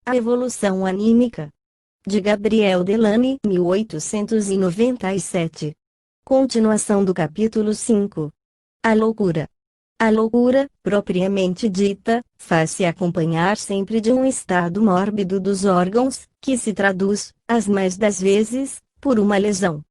A evolução anímica. De Gabriel Delany, 1897. Continuação do capítulo 5. A loucura. A loucura, propriamente dita, faz-se acompanhar sempre de um estado mórbido dos órgãos, que se traduz, as mais das vezes, por uma lesão.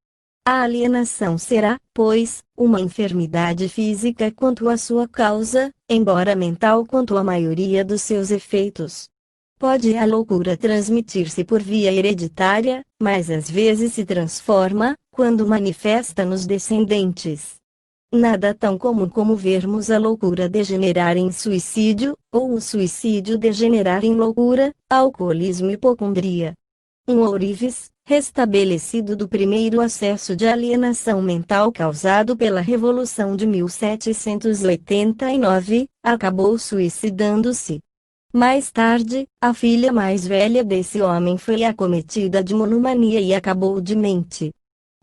A alienação será, pois, uma enfermidade física quanto à sua causa, embora mental quanto à maioria dos seus efeitos. Pode a loucura transmitir-se por via hereditária, mas às vezes se transforma, quando manifesta nos descendentes. Nada tão comum como vermos a loucura degenerar em suicídio, ou o suicídio degenerar em loucura, alcoolismo e hipocondria. Um ourives, restabelecido do primeiro acesso de alienação mental causado pela Revolução de 1789, acabou suicidando-se. Mais tarde, a filha mais velha desse homem foi acometida de monomania e acabou demente.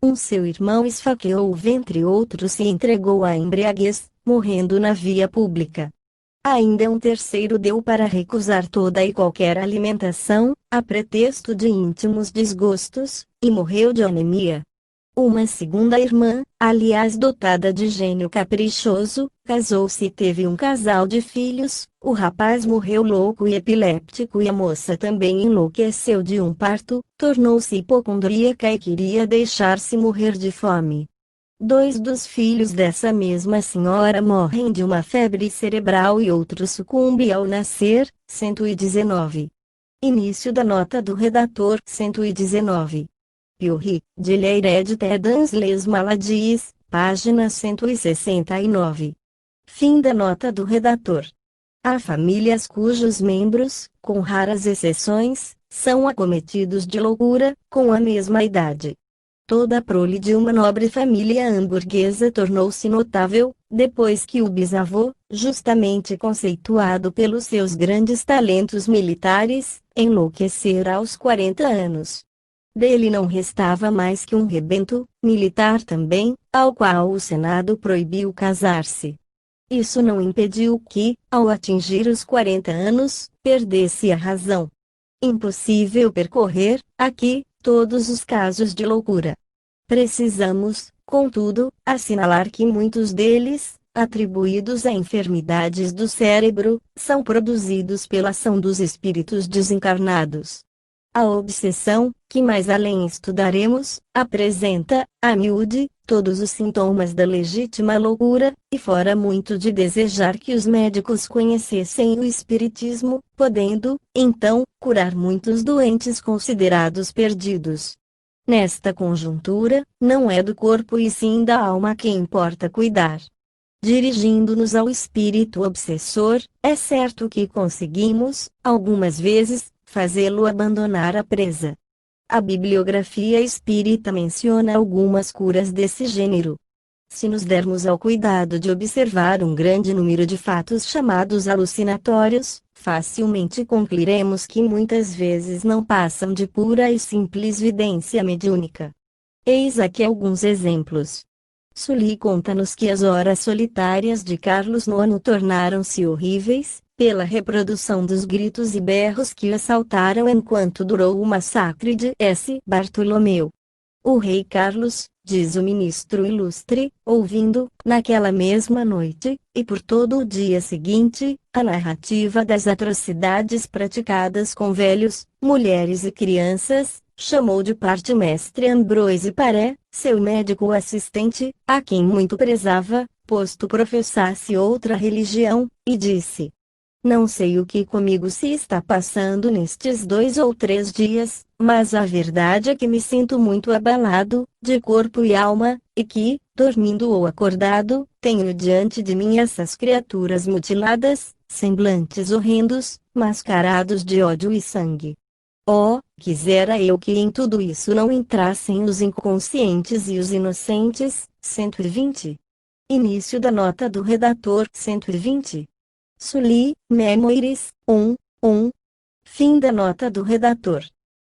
Um seu irmão esfaqueou o ventre e outro se entregou à embriaguez, morrendo na via pública. Ainda um terceiro deu para recusar toda e qualquer alimentação, a pretexto de íntimos desgostos, e morreu de anemia. Uma segunda irmã, aliás dotada de gênio caprichoso, casou-se e teve um casal de filhos. O rapaz morreu louco e epiléptico e a moça também enlouqueceu de um parto, tornou-se hipocondríaca e queria deixar-se morrer de fome. 2 dos filhos dessa mesma senhora morrem de uma febre cerebral e outro sucumbe ao nascer. 119. Início da nota do redator. 119. Piorri, de l'Hérédité dans les maladies, página 169. Fim da nota do redator. Há famílias cujos membros, com raras exceções, são acometidos de loucura, com a mesma idade. Toda a prole de uma nobre família hamburguesa tornou-se notável, depois que o bisavô, justamente conceituado pelos seus grandes talentos militares, enlouquecera aos 40 anos. Dele não restava mais que um rebento, militar também, ao qual o Senado proibiu casar-se. Isso não impediu que, ao atingir os 40 anos, perdesse a razão. Impossível percorrer, aqui, todos os casos de loucura. Precisamos, contudo, assinalar que muitos deles, atribuídos a enfermidades do cérebro, são produzidos pela ação dos espíritos desencarnados. A obsessão, que mais além estudaremos, apresenta, a miúde, todos os sintomas da legítima loucura, e fora muito de desejar que os médicos conhecessem o espiritismo, podendo, então, curar muitos doentes considerados perdidos. Nesta conjuntura, não é do corpo e sim da alma que importa cuidar. Dirigindo-nos ao espírito obsessor, é certo que conseguimos, algumas vezes, fazê-lo abandonar a presa. A bibliografia espírita menciona algumas curas desse gênero. Se nos dermos ao cuidado de observar um grande número de fatos chamados alucinatórios, facilmente concluiremos que muitas vezes não passam de pura e simples vidência mediúnica. Eis aqui alguns exemplos. Sully conta-nos que as horas solitárias de Carlos IX tornaram-se horríveis, pela reprodução dos gritos e berros que o assaltaram enquanto durou o massacre de S. Bartolomeu. O rei Carlos, diz o ministro ilustre, ouvindo, naquela mesma noite, e por todo o dia seguinte, a narrativa das atrocidades praticadas com velhos, mulheres e crianças, chamou de parte mestre Ambroise Paré, seu médico assistente, a quem muito prezava, posto professasse outra religião, e disse: não sei o que comigo se está passando nestes 2 ou 3 dias, mas a verdade é que me sinto muito abalado, de corpo e alma, e que, dormindo ou acordado, tenho diante de mim essas criaturas mutiladas, semblantes horrendos, mascarados de ódio e sangue. Oh, quisera eu que em tudo isso não entrassem os inconscientes e os inocentes. 120. Início da nota do redator. 120. Sully, Memoirs, 1. Fim da nota do redator.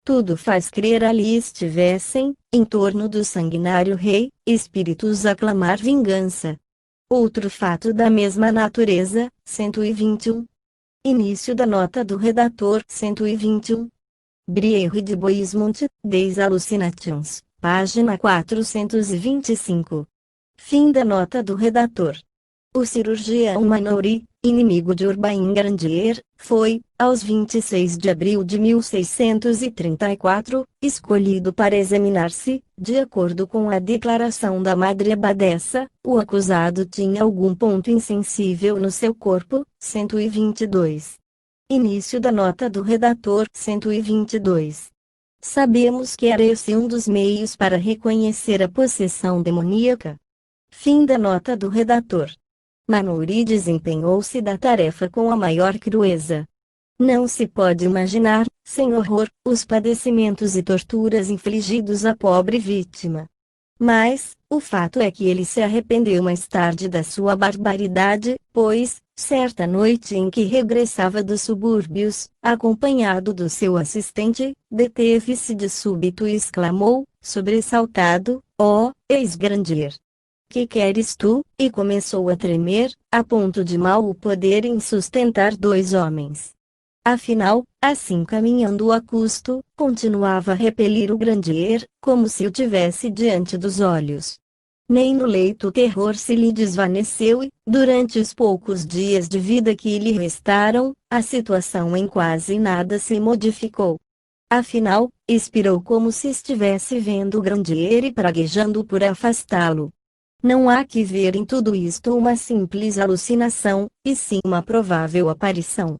Tudo faz crer ali estivessem, em torno do sanguinário rei, espíritos a clamar vingança. Outro fato da mesma natureza. 121. Início da nota do redator 121. Brière de Boismont, Des Hallucinations, página 425. Fim da nota do redator. O cirurgião Manoury, inimigo de Urbain Grandier, foi, aos 26 de abril de 1634, escolhido para examinar-se. De acordo com a declaração da Madre Abadessa, o acusado tinha algum ponto insensível no seu corpo. 122. Início da nota do redator 122. Sabemos que era esse um dos meios para reconhecer a possessão demoníaca. Fim da nota do redator. Manoury desempenhou-se da tarefa com a maior crueza. Não se pode imaginar, sem horror, os padecimentos e torturas infligidos à pobre vítima. Mas, o fato é que ele se arrependeu mais tarde da sua barbaridade, pois, certa noite em que regressava dos subúrbios, acompanhado do seu assistente, deteve-se de súbito e exclamou, sobressaltado: "Oh, ex-Grandier! Que queres tu?" E começou a tremer, a ponto de mal o poderem sustentar dois homens. Afinal, assim caminhando a custo, continuava a repelir o Grandier, como se o tivesse diante dos olhos. Nem no leito o terror se lhe desvaneceu e, durante os poucos dias de vida que lhe restaram, a situação em quase nada se modificou. Afinal, expirou como se estivesse vendo o Grandier e praguejando por afastá-lo. Não há que ver em tudo isto uma simples alucinação, e sim uma provável aparição.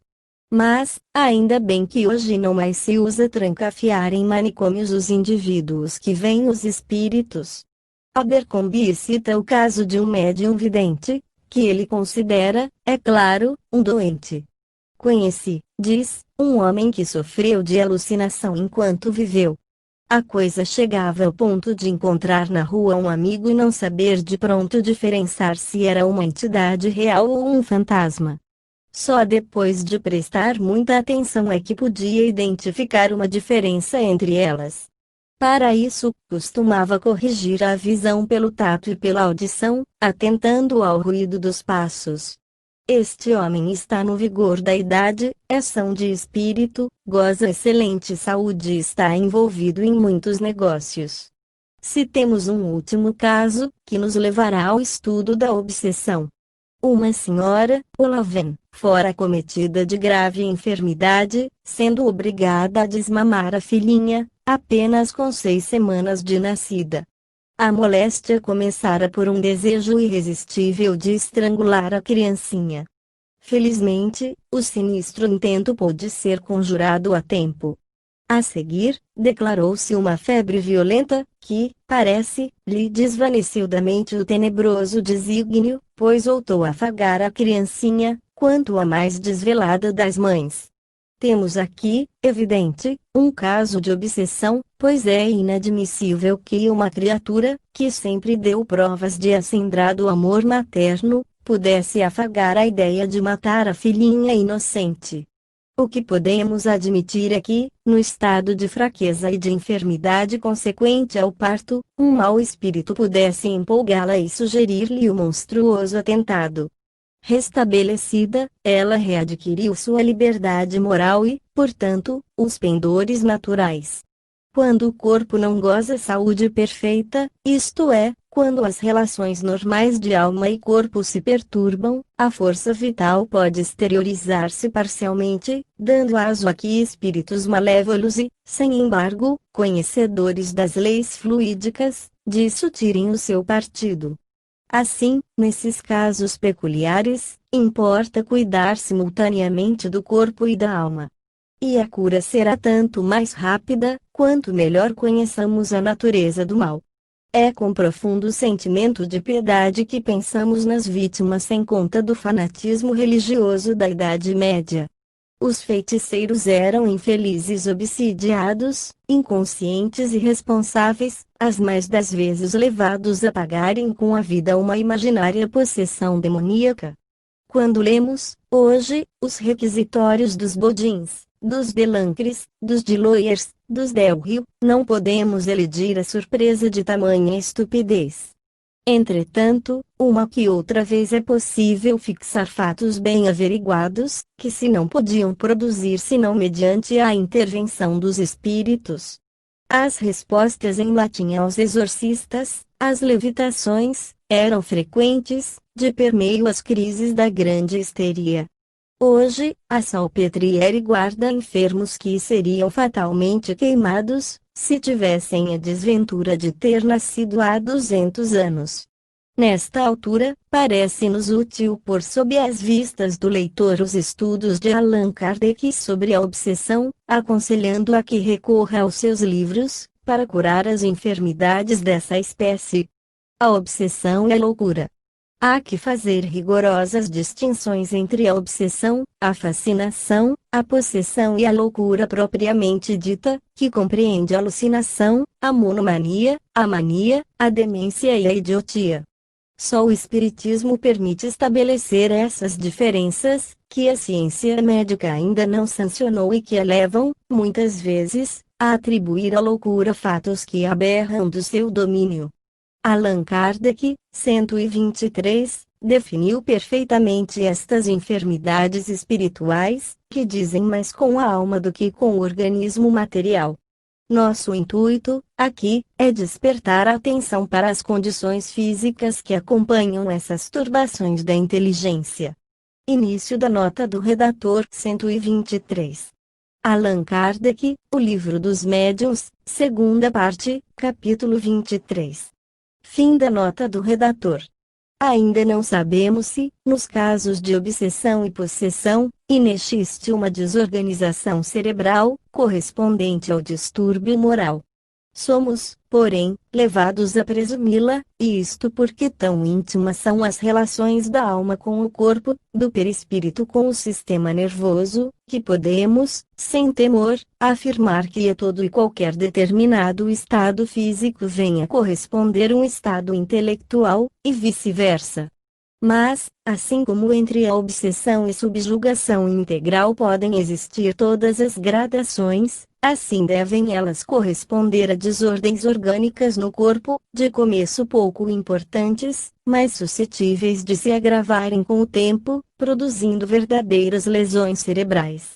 Mas, ainda bem que hoje não mais se usa trancafiar em manicômios os indivíduos que veem os espíritos. Abercrombie cita o caso de um médium vidente, que ele considera, é claro, um doente. Conheci, diz, um homem que sofreu de alucinação enquanto viveu. A coisa chegava ao ponto de encontrar na rua um amigo e não saber de pronto diferenciar se era uma entidade real ou um fantasma. Só depois de prestar muita atenção é que podia identificar uma diferença entre elas. Para isso, costumava corrigir a visão pelo tato e pela audição, atentando ao ruído dos passos. Este homem está no vigor da idade, é são de espírito, goza excelente saúde e está envolvido em muitos negócios. Citemos um último caso, que nos levará ao estudo da obsessão. Uma senhora, Olaven, fora acometida de grave enfermidade, sendo obrigada a desmamar a filhinha, apenas com 6 semanas de nascida. A moléstia começara por um desejo irresistível de estrangular a criancinha. Felizmente, o sinistro intento pôde ser conjurado a tempo. A seguir, declarou-se uma febre violenta, que, parece, lhe desvaneceu da mente o tenebroso desígnio, pois voltou a afagar a criancinha, quanto a mais desvelada das mães. Temos aqui, evidente, um caso de obsessão, pois é inadmissível que uma criatura, que sempre deu provas de acendrado amor materno, pudesse afagar a ideia de matar a filhinha inocente. O que podemos admitir é que, no estado de fraqueza e de enfermidade consequente ao parto, um mau espírito pudesse empolgá-la e sugerir-lhe o monstruoso atentado. Restabelecida, ela readquiriu sua liberdade moral e, portanto, os pendores naturais. Quando o corpo não goza saúde perfeita, isto é, quando as relações normais de alma e corpo se perturbam, a força vital pode exteriorizar-se parcialmente, dando aso a que espíritos malévolos e, sem embargo, conhecedores das leis fluídicas, disso tirem o seu partido. Assim, nesses casos peculiares, importa cuidar simultaneamente do corpo e da alma. E a cura será tanto mais rápida, quanto melhor conheçamos a natureza do mal. É com profundo sentimento de piedade que pensamos nas vítimas sem conta do fanatismo religioso da Idade Média. Os feiticeiros eram infelizes obsidiados, inconscientes e irresponsáveis, as mais das vezes levados a pagarem com a vida uma imaginária possessão demoníaca. Quando lemos, hoje, os requisitórios dos Bodins, dos Delancres, dos Deloyers, dos Del Rio, não podemos eludir a surpresa de tamanha estupidez. Entretanto, uma que outra vez é possível fixar fatos bem averiguados, que se não podiam produzir senão mediante a intervenção dos espíritos. As respostas em latim aos exorcistas, as levitações, eram frequentes, de permeio às crises da grande histeria. Hoje, a salpetriere guarda enfermos que seriam fatalmente queimados, se tivessem a desventura de ter nascido há 200 anos. Nesta altura, parece-nos útil pôr sob as vistas do leitor os estudos de Allan Kardec sobre a obsessão, aconselhando a que recorra aos seus livros, para curar as enfermidades dessa espécie. A obsessão e a loucura. Há que fazer rigorosas distinções entre a obsessão, a fascinação, a possessão e a loucura propriamente dita, que compreende a alucinação, a monomania, a mania, a demência e a idiotia. Só o Espiritismo permite estabelecer essas diferenças, que a ciência médica ainda não sancionou e que a levam, muitas vezes, a atribuir à loucura fatos que aberram do seu domínio. Allan Kardec, 123, definiu perfeitamente estas enfermidades espirituais, que dizem mais com a alma do que com o organismo material. Nosso intuito, aqui, é despertar a atenção para as condições físicas que acompanham essas turbações da inteligência. Início da nota do redator 123. Allan Kardec, O Livro dos Médiuns, segunda parte, capítulo 23. Fim da nota do redator. Ainda não sabemos se, nos casos de obsessão e possessão, inexiste uma desorganização cerebral, correspondente ao distúrbio moral. Somos, porém, levados a presumi-la, e isto porque tão íntimas são as relações da alma com o corpo, do perispírito com o sistema nervoso, que podemos, sem temor, afirmar que a todo e qualquer determinado estado físico venha corresponder um estado intelectual, e vice-versa. Mas, assim como entre a obsessão e subjugação integral podem existir todas as gradações, assim devem elas corresponder a desordens orgânicas no corpo, de começo pouco importantes, mas suscetíveis de se agravarem com o tempo, produzindo verdadeiras lesões cerebrais.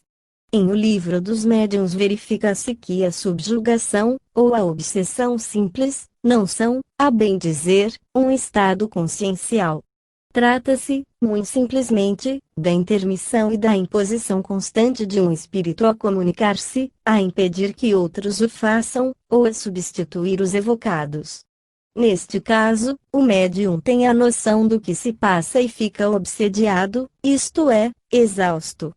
Em O Livro dos Médiuns verifica-se que a subjugação, ou a obsessão simples, não são, a bem dizer, um estado consciencial. Trata-se, muito simplesmente, da intermissão e da imposição constante de um espírito a comunicar-se, a impedir que outros o façam, ou a substituir os evocados. Neste caso, o médium tem a noção do que se passa e fica obsediado, isto é, exausto.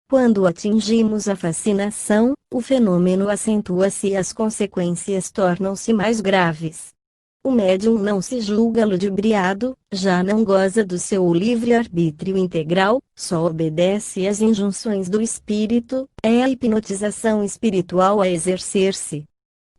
Quando atingimos a fascinação, o fenômeno acentua-se e as consequências tornam-se mais graves. O médium não se julga ludibriado, já não goza do seu livre-arbítrio integral, só obedece às injunções do espírito, é a hipnotização espiritual a exercer-se.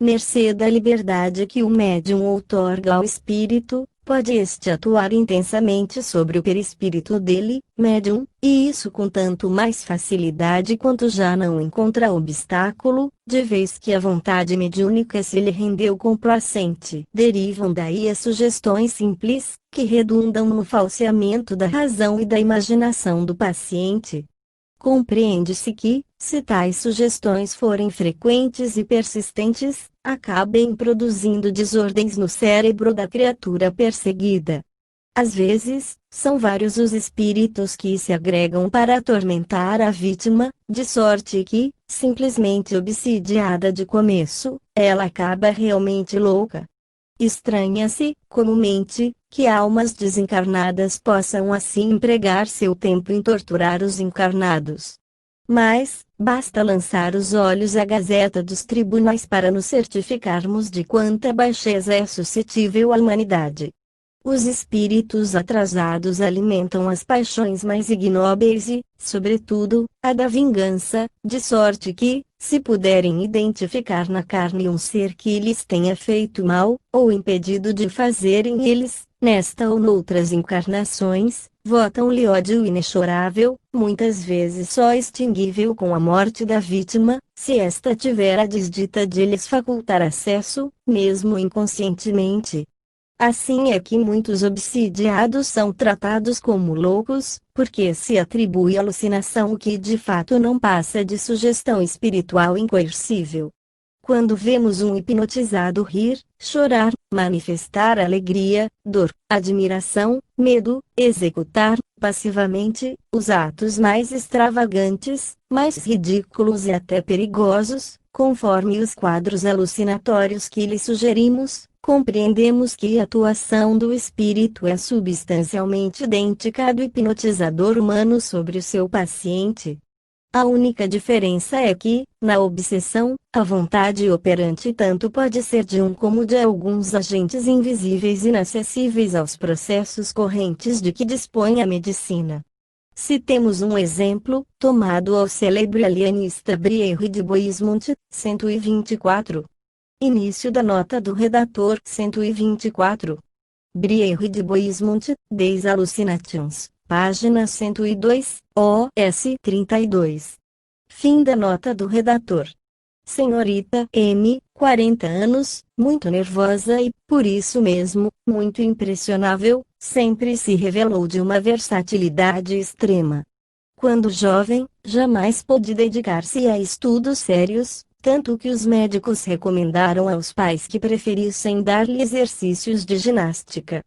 Mercê da liberdade que o médium outorga ao espírito, pode este atuar intensamente sobre o perispírito dele, médium, e isso com tanto mais facilidade quanto já não encontra obstáculo, de vez que a vontade mediúnica se lhe rendeu complacente. Derivam daí as sugestões simples, que redundam no falseamento da razão e da imaginação do paciente. Compreende-se que, se tais sugestões forem frequentes e persistentes, acabem produzindo desordens no cérebro da criatura perseguida. Às vezes, são vários os espíritos que se agregam para atormentar a vítima, de sorte que, simplesmente obsidiada de começo, ela acaba realmente louca. Estranha-se, comumente, que almas desencarnadas possam assim empregar seu tempo em torturar os encarnados. Mas, basta lançar os olhos à Gazeta dos Tribunais para nos certificarmos de quanta baixeza é suscetível a humanidade. Os espíritos atrasados alimentam as paixões mais ignóbeis e, sobretudo, a da vingança, de sorte que, se puderem identificar na carne um ser que lhes tenha feito mal, ou impedido de fazerem eles, nesta ou noutras encarnações, votam-lhe ódio inexorável, muitas vezes só extinguível com a morte da vítima, se esta tiver a desdita de lhes facultar acesso, mesmo inconscientemente. Assim é que muitos obsidiados são tratados como loucos, porque se atribui alucinação que de fato não passa de sugestão espiritual incoercível. Quando vemos um hipnotizado rir, chorar, manifestar alegria, dor, admiração, medo, executar, passivamente, os atos mais extravagantes, mais ridículos e até perigosos, conforme os quadros alucinatórios que lhe sugerimos, compreendemos que a atuação do espírito é substancialmente idêntica à do hipnotizador humano sobre o seu paciente. A única diferença é que, na obsessão, a vontade operante tanto pode ser de um como de alguns agentes invisíveis inacessíveis aos processos correntes de que dispõe a medicina. Citemos um exemplo, tomado ao célebre alienista Briere de Boismont, 124. Início da nota do redator 124. Briere de Boismont, Des Hallucinations, página 102, OS 32. Fim da nota do redator. Senhorita M, 40 anos, muito nervosa e, por isso mesmo, muito impressionável, sempre se revelou de uma versatilidade extrema. Quando jovem, jamais pôde dedicar-se a estudos sérios, tanto que os médicos recomendaram aos pais que preferissem dar-lhe exercícios de ginástica.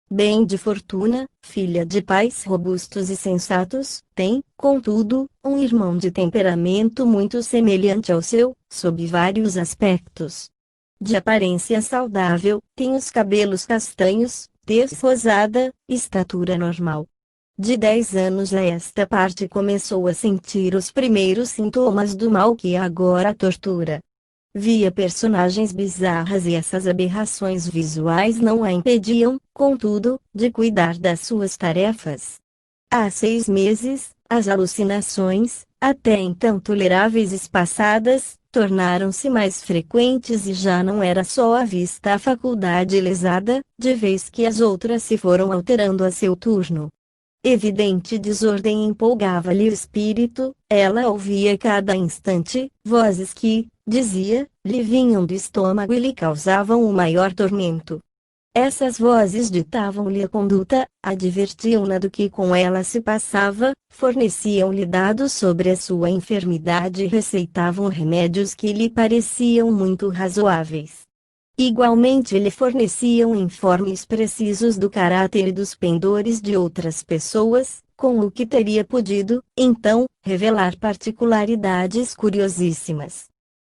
Bem de fortuna, filha de pais robustos e sensatos, tem, contudo, um irmão de temperamento muito semelhante ao seu, sob vários aspectos. De aparência saudável, tem os cabelos castanhos, tez rosada, estatura normal. De 10 anos a esta parte começou a sentir os primeiros sintomas do mal que agora a tortura. Via personagens bizarras e essas aberrações visuais não a impediam, contudo, de cuidar das suas tarefas. Há 6 meses, as alucinações, até então toleráveis e espaçadas, tornaram-se mais frequentes e já não era só a vista a faculdade lesada, de vez que as outras se foram alterando a seu turno. Evidente desordem empolgava-lhe o espírito, ela ouvia cada instante, vozes que, dizia, lhe vinham do estômago e lhe causavam o maior tormento. Essas vozes ditavam-lhe a conduta, advertiam-na do que com ela se passava, forneciam-lhe dados sobre a sua enfermidade e receitavam remédios que lhe pareciam muito razoáveis. Igualmente lhe forneciam informes precisos do caráter e dos pendores de outras pessoas, com o que teria podido, então, revelar particularidades curiosíssimas.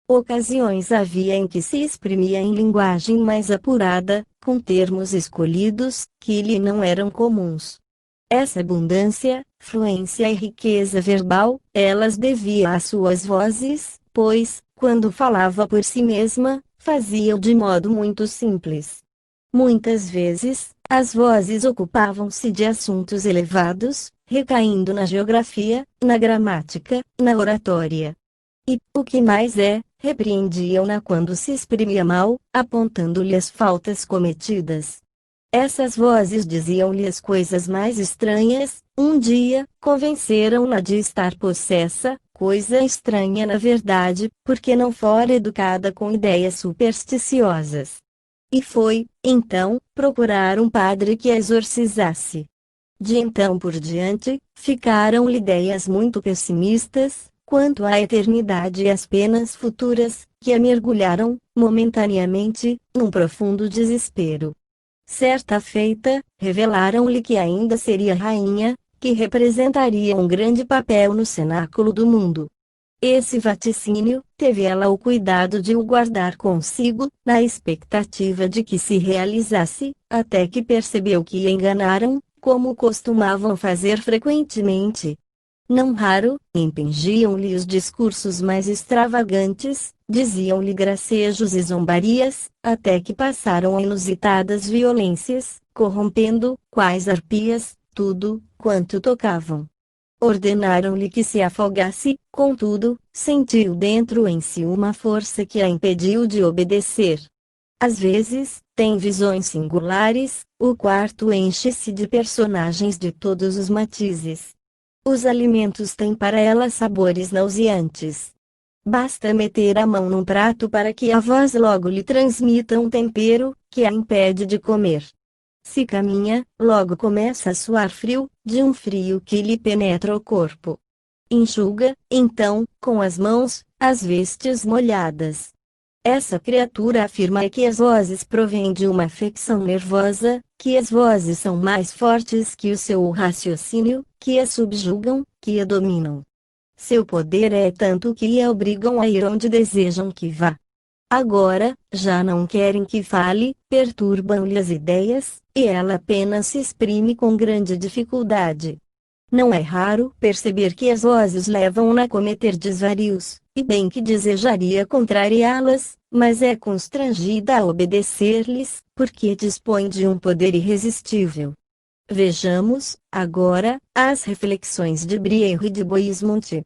Ocasiões havia em que se exprimia em linguagem mais apurada, com termos escolhidos, que lhe não eram comuns. Essa abundância, fluência e riqueza verbal, elas devia às suas vozes, pois, quando falava por si mesma, fazia-o de modo muito simples. Muitas vezes, as vozes ocupavam-se de assuntos elevados, recaindo na geografia, na gramática, na oratória. E, o que mais é, repreendiam-na quando se exprimia mal, apontando-lhe as faltas cometidas. Essas vozes diziam-lhe as coisas mais estranhas. Um dia, convenceram-na de estar possessa, coisa estranha na verdade, porque não fora educada com ideias supersticiosas. E foi, então, procurar um padre que a exorcizasse. De então por diante, ficaram-lhe ideias muito pessimistas, quanto à eternidade e às penas futuras, que a mergulharam, momentaneamente, num profundo desespero. Certa feita, revelaram-lhe que ainda seria rainha, que representaria um grande papel no cenáculo do mundo. Esse vaticínio, teve ela o cuidado de o guardar consigo, na expectativa de que se realizasse, até que percebeu que a enganaram, como costumavam fazer frequentemente. Não raro, impingiam-lhe os discursos mais extravagantes, diziam-lhe gracejos e zombarias, até que passaram a inusitadas violências, corrompendo, quais arpias, tudo, quanto tocavam. Ordenaram-lhe que se afogasse, contudo, sentiu dentro em si uma força que a impediu de obedecer. Às vezes, tem visões singulares, o quarto enche-se de personagens de todos os matizes. Os alimentos têm para ela sabores nauseantes. Basta meter a mão num prato para que a voz logo lhe transmita um tempero, que a impede de comer. Se caminha, logo começa a suar frio, de um frio que lhe penetra o corpo. Enxuga, então, com as mãos, as vestes molhadas. Essa criatura afirma que as vozes provêm de uma afecção nervosa, que as vozes são mais fortes que o seu raciocínio, que a subjugam, que a dominam. Seu poder é tanto que a obrigam a ir onde desejam que vá. Agora, já não querem que fale, perturbam-lhe as ideias, e ela apenas se exprime com grande dificuldade. Não é raro perceber que as vozes levam-na a cometer desvarios, e bem que desejaria contrariá-las, mas é constrangida a obedecer-lhes, porque dispõe de um poder irresistível. Vejamos, agora, as reflexões de Brierre de Boismont.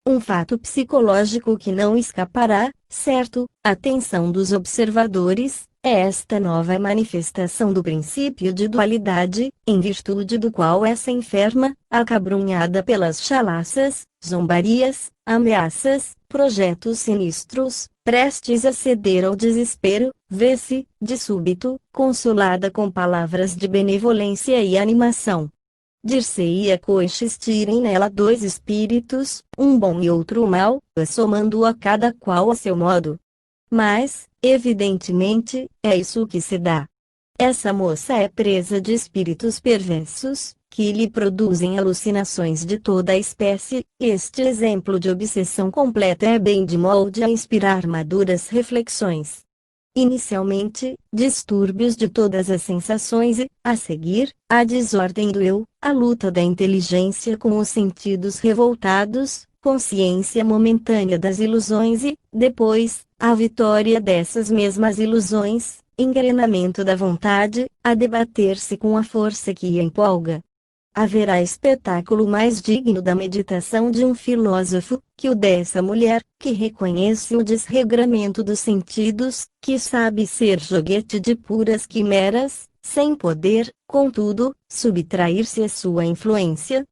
Um fato psicológico que não escapará, certo, à atenção dos observadores, é esta nova manifestação do princípio de dualidade, em virtude do qual essa enferma, acabrunhada pelas chalaças, zombarias, ameaças, projetos sinistros, prestes a ceder ao desespero, vê-se, de súbito, consolada com palavras de benevolência e animação. Dir-se-ia coexistirem nela dois espíritos, um bom e outro mau, assomando a cada qual a seu modo. Mas, evidentemente, é isso que se dá. Essa moça é presa de espíritos perversos, que lhe produzem alucinações de toda a espécie. Este exemplo de obsessão completa é bem de molde a inspirar maduras reflexões. Inicialmente, distúrbios de todas as sensações e, a seguir, a desordem do eu, a luta da inteligência com os sentidos revoltados, consciência momentânea das ilusões e, depois, a vitória dessas mesmas ilusões, engrenamento da vontade, a debater-se com a força que a empolga. Haverá espetáculo mais digno da meditação de um filósofo, que o dessa mulher, que reconhece o desregramento dos sentidos, que sabe ser joguete de puras quimeras, sem poder, contudo, subtrair-se à sua influência.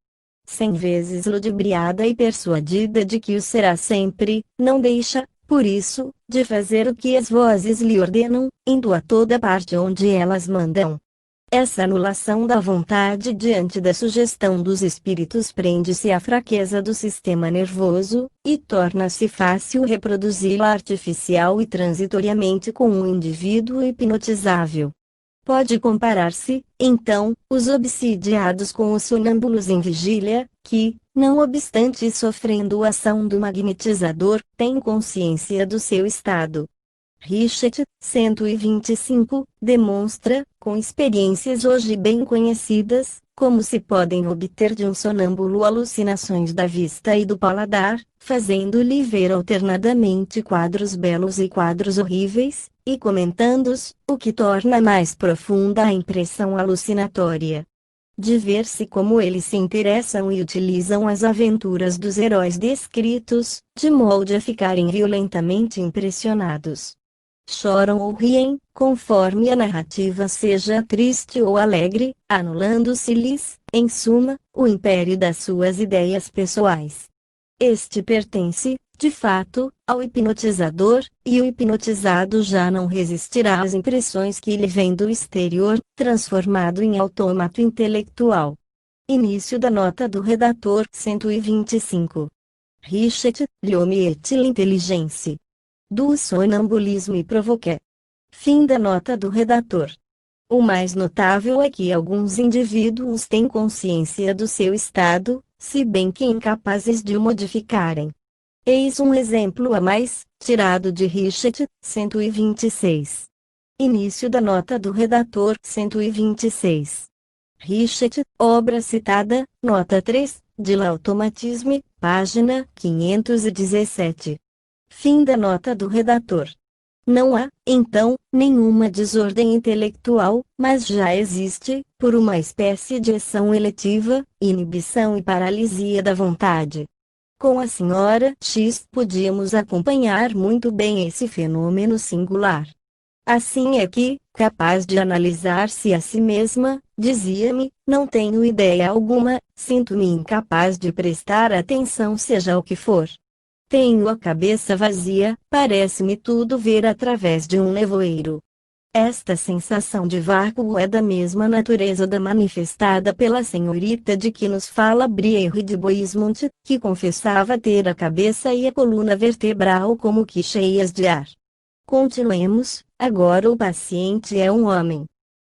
100 vezes ludibriada e persuadida de que o será sempre, não deixa, por isso, de fazer o que as vozes lhe ordenam, indo a toda parte onde elas mandam. Essa anulação da vontade diante da sugestão dos espíritos prende-se à fraqueza do sistema nervoso, e torna-se fácil reproduzi-la artificial e transitoriamente com um indivíduo hipnotizável. Pode comparar-se, então, os obsidiados com os sonâmbulos em vigília, que, não obstante sofrendo a ação do magnetizador, têm consciência do seu estado. Richet, 125, demonstra, com experiências hoje bem conhecidas, como se podem obter de um sonâmbulo alucinações da vista e do paladar, fazendo-lhe ver alternadamente quadros belos e quadros horríveis, e comentando-os, o que torna mais profunda a impressão alucinatória. De ver-se como eles se interessam e utilizam as aventuras dos heróis descritos, de molde a ficarem violentamente impressionados. Choram ou riem, conforme a narrativa seja triste ou alegre, anulando-se-lhes, em suma, o império das suas ideias pessoais. Este pertence, de fato, ao hipnotizador, e o hipnotizado já não resistirá às impressões que lhe vêm do exterior, transformado em autômato intelectual. Início da nota do redator 125. Richet, L'homme et l'intelligence. Do sonambulismo e provoqué. Fim da nota do redator. O mais notável é que alguns indivíduos têm consciência do seu estado, se bem que incapazes de o modificarem. Eis um exemplo a mais, tirado de Richet, 126. Início da nota do redator 126. Richet, obra citada, nota 3, de l'automatisme, página 517. Fim da nota do redator. Não há, então, nenhuma desordem intelectual, mas já existe, por uma espécie de ação eletiva, inibição e paralisia da vontade. Com a senhora X podíamos acompanhar muito bem esse fenômeno singular. Assim é que, capaz de analisar-se a si mesma, dizia-me, não tenho ideia alguma, sinto-me incapaz de prestar atenção seja o que for. Tenho a cabeça vazia, parece-me tudo ver através de um nevoeiro. Esta sensação de vácuo é da mesma natureza da manifestada pela senhorita de que nos fala Brière de Boismont, que confessava ter a cabeça e a coluna vertebral como que cheias de ar. Continuemos, agora o paciente é um homem.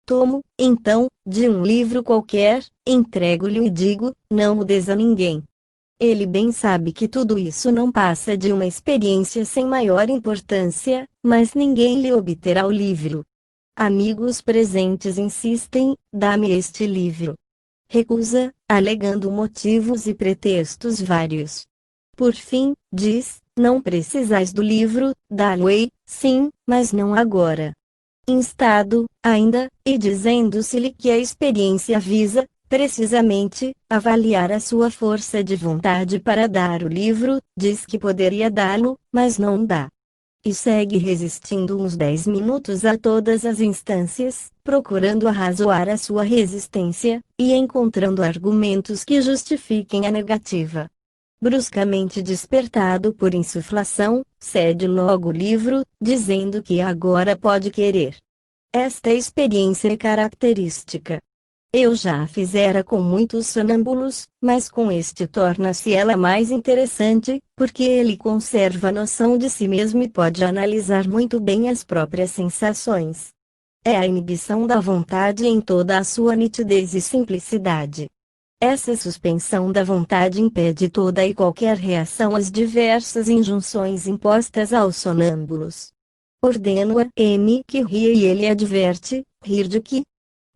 Tomo, então, de um livro qualquer, entrego-lhe e digo, não o des a ninguém. Ele bem sabe que tudo isso não passa de uma experiência sem maior importância, mas ninguém lhe obterá o livro. Amigos presentes insistem, dá-me este livro. Recusa, alegando motivos e pretextos vários. Por fim, diz, não precisais do livro, dá-lo-ei, sim, mas não agora. Instado, ainda, e dizendo-se-lhe que a experiência visa, precisamente, avaliar a sua força de vontade para dar o livro, diz que poderia dá-lo, mas não dá. E segue resistindo uns 10 minutos a todas as instâncias, procurando arrazoar a sua resistência, e encontrando argumentos que justifiquem a negativa. Bruscamente despertado por insuflação, cede logo o livro, dizendo que agora pode querer. Esta experiência é característica. Eu já a fizera com muitos sonâmbulos, mas com este torna-se ela mais interessante, porque ele conserva a noção de si mesmo e pode analisar muito bem as próprias sensações. É a inibição da vontade em toda a sua nitidez e simplicidade. Essa suspensão da vontade impede toda e qualquer reação às diversas injunções impostas aos sonâmbulos. Ordeno a M que ria e ele adverte, rir de que?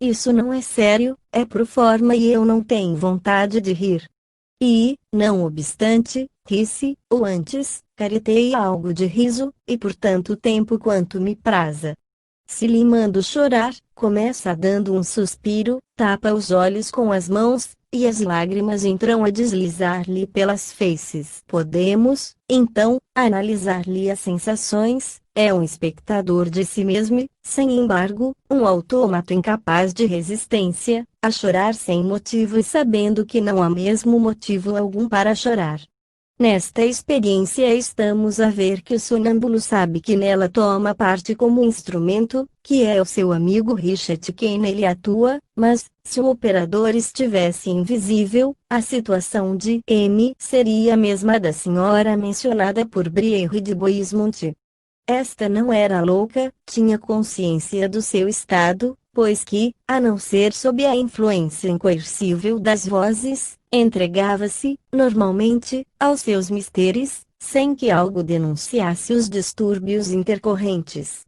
Isso não é sério, é pro forma e eu não tenho vontade de rir. E, não obstante, ri-se, ou antes, careteia algo de riso, e por tanto tempo quanto me praza. Se lhe mando chorar, começa dando um suspiro, tapa os olhos com as mãos, e as lágrimas entram a deslizar-lhe pelas feices. Podemos, então, analisar-lhe as sensações. É um espectador de si mesmo, sem embargo, um autômato incapaz de resistência, a chorar sem motivo e sabendo que não há mesmo motivo algum para chorar. Nesta experiência estamos a ver que o sonâmbulo sabe que nela toma parte como instrumento, que é o seu amigo Richard quem nele atua, mas, se o operador estivesse invisível, a situação de M seria a mesma da senhora mencionada por Brière de Boismont. Esta não era louca, tinha consciência do seu estado, pois que, a não ser sob a influência incoercível das vozes, entregava-se, normalmente, aos seus mistérios, sem que algo denunciasse os distúrbios intercorrentes.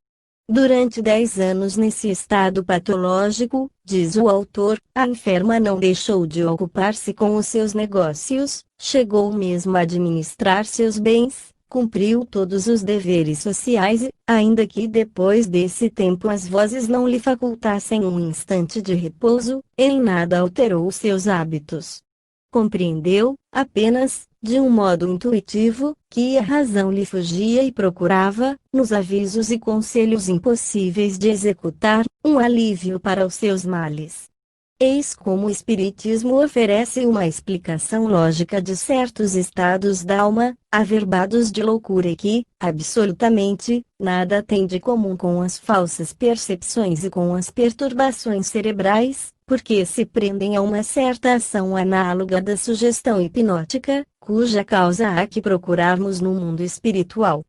Durante 10 anos nesse estado patológico, diz o autor, a enferma não deixou de ocupar-se com os seus negócios, chegou mesmo a administrar seus bens, cumpriu todos os deveres sociais e, ainda que depois desse tempo as vozes não lhe facultassem um instante de repouso, em nada alterou seus hábitos. Compreendeu, apenas, de um modo intuitivo, que a razão lhe fugia e procurava, nos avisos e conselhos impossíveis de executar, um alívio para os seus males. Eis como o Espiritismo oferece uma explicação lógica de certos estados da alma, averbados de loucura e que, absolutamente, nada têm de comum com as falsas percepções e com as perturbações cerebrais, porque se prendem a uma certa ação análoga da sugestão hipnótica, cuja causa há que procurarmos no mundo espiritual.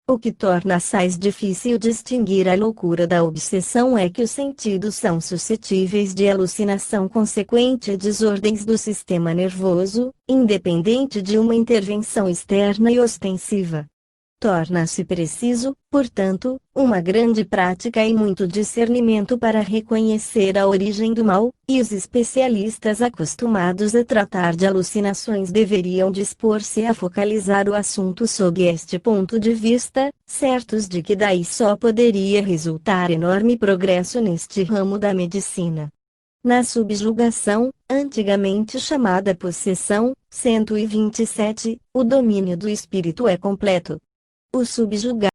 O que torna assaz difícil distinguir a loucura da obsessão é que os sentidos são suscetíveis de alucinação consequente a desordens do sistema nervoso, independente de uma intervenção externa e ostensiva. Torna-se preciso, portanto, uma grande prática e muito discernimento para reconhecer a origem do mal, e os especialistas acostumados a tratar de alucinações deveriam dispor-se a focalizar o assunto sob este ponto de vista, certos de que daí só poderia resultar enorme progresso neste ramo da medicina. Na subjugação, antigamente chamada possessão, 127, o domínio do espírito é completo. O subjugado